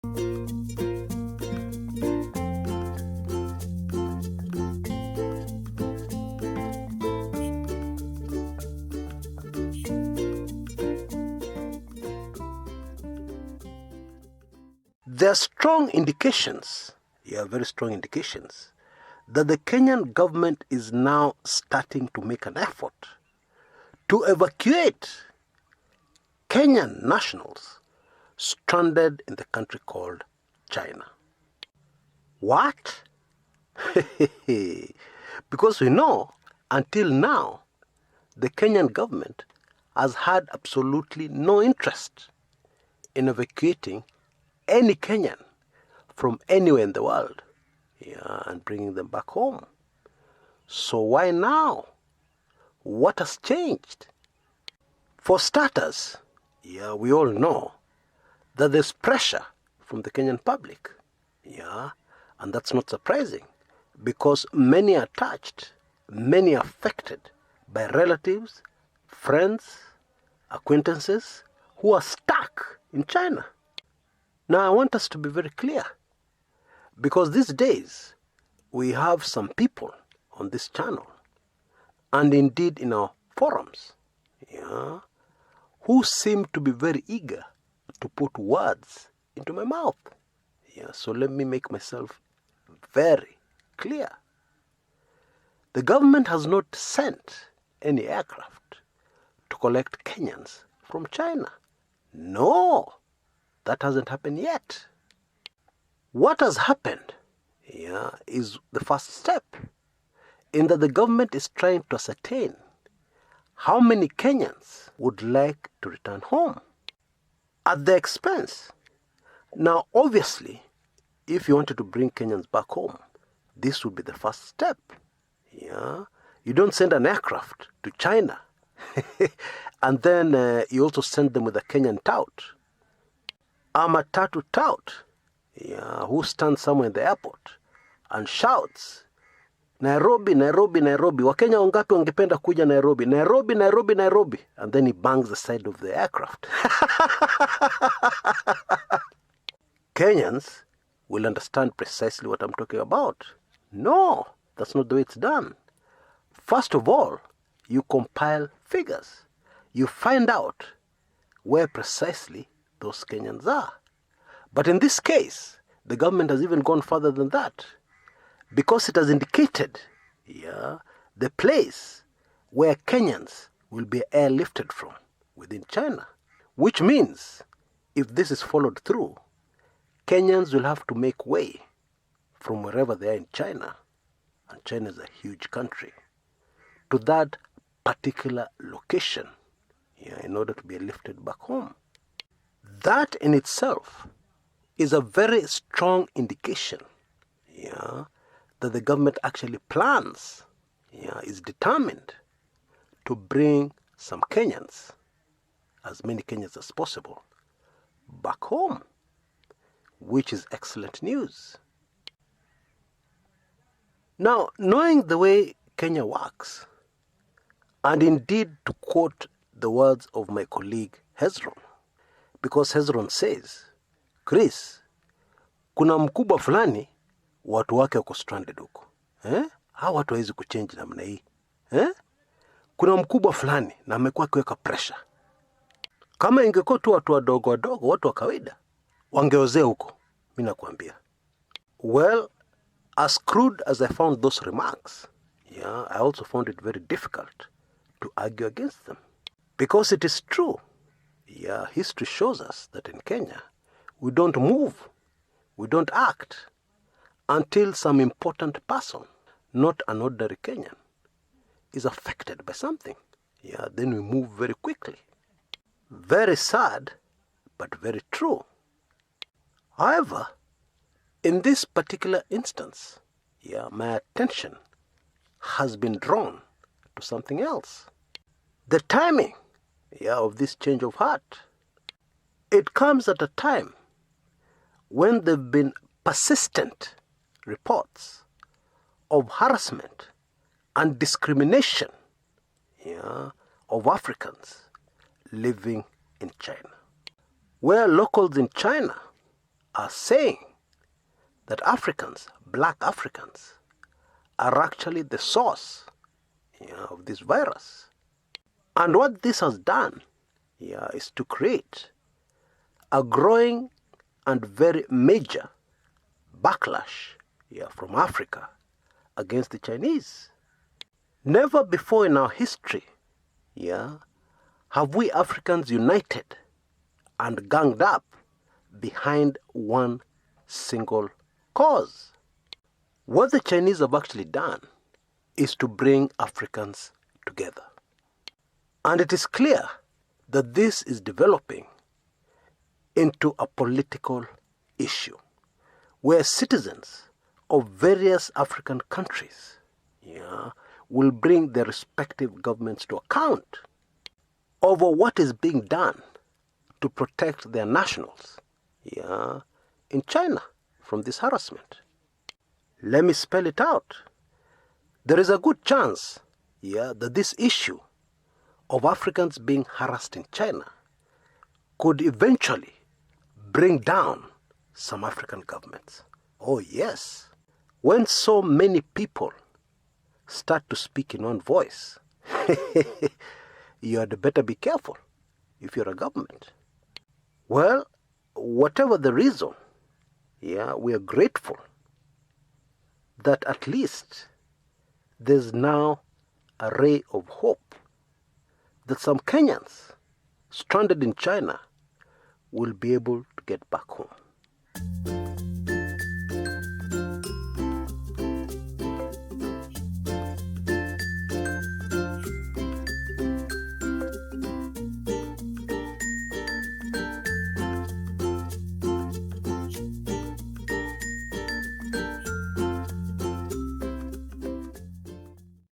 There are strong indications, very strong indications, that the Kenyan government is now starting to make an effort to evacuate Kenyan nationals stranded in the country called China. What? Because we know, until now, the Kenyan government has had absolutely no interest in evacuating any Kenyan from anywhere in the world, and bringing them back home. So why now? What has changed? For starters, we all know that there's pressure from the Kenyan public, and that's not surprising, because many are touched, many are affected by relatives, friends, acquaintances who are stuck in China. Now, I want us to be very clear, because these days we have some people on this channel, and indeed in our forums, who seem to be very eager to put words into my mouth. So let me make myself very clear. The government has not sent any aircraft to collect Kenyans from China. No, that hasn't happened yet. What has happened is the first step in that the government is trying to ascertain how many Kenyans would like to return home at their expense. Now, obviously, if you wanted to bring Kenyans back home, this would be the first step. You don't send an aircraft to China and then you also send them with a Kenyan tout. I'm a tattoo tout, who stands somewhere in the airport and shouts, Nairobi, Nairobi, Nairobi. Wakenya wangapi wangependa kuja Nairobi? Nairobi, Nairobi, Nairobi. And then he bangs the side of the aircraft. Kenyans will understand precisely what I'm talking about. No, that's not the way it's done. First of all, you compile figures. You find out where precisely those Kenyans are. But in this case, the government has even gone further than that, because it has indicated the place where Kenyans will be airlifted from within China. Which means, if this is followed through, Kenyans will have to make way from wherever they are in China, and China is a huge country, to that particular location in order to be lifted back home. That in itself is a very strong indication that the government actually plans, is determined to bring some Kenyans, as many Kenyans as possible, back home, which is excellent news. Now, knowing the way Kenya works, and indeed to quote the words of my colleague Hezron, because Hezron says, Chris, kuna mkubwa fulani watu wake wako stranded huko. Hawa watu hawezi kuchange namna hii. Kuna mkubwa fulani na amekuwa akiweka pressure. Kama ingekuwa tu watu wadogo wadogo, watu wa kawaida, wangeozea huko, mimi nakwambia. Well, as crude as I found those remarks, I also found it very difficult to argue against them. Because it is true. History shows us that in Kenya, we don't move, we don't act until some important person, not an ordinary Kenyan, is affected by something. Then we move very quickly. Very sad, but very true. However, in this particular instance, my attention has been drawn to something else. The timing of this change of heart. It comes at a time when there have been persistent reports of harassment and discrimination of Africans living in China, where locals in China are saying that Africans, black Africans, are actually the source of this virus. And what this has done is to create a growing and very major backlash from Africa against the Chinese. Never before in our history have we Africans united and ganged up behind one single cause. What the Chinese have actually done is to bring Africans together. And it is clear that this is developing into a political issue where citizens of various African countries will bring their respective governments to account over what is being done to protect their nationals in China from this harassment. Let me spell it out. There is a good chance that this issue of Africans being harassed in China could eventually bring down some African governments. Oh yes. When so many people start to speak in one voice, you had better be careful if you're a government. Well, whatever the reason, we are grateful that at least there's now a ray of hope that some Kenyans stranded in China will be able to get back home.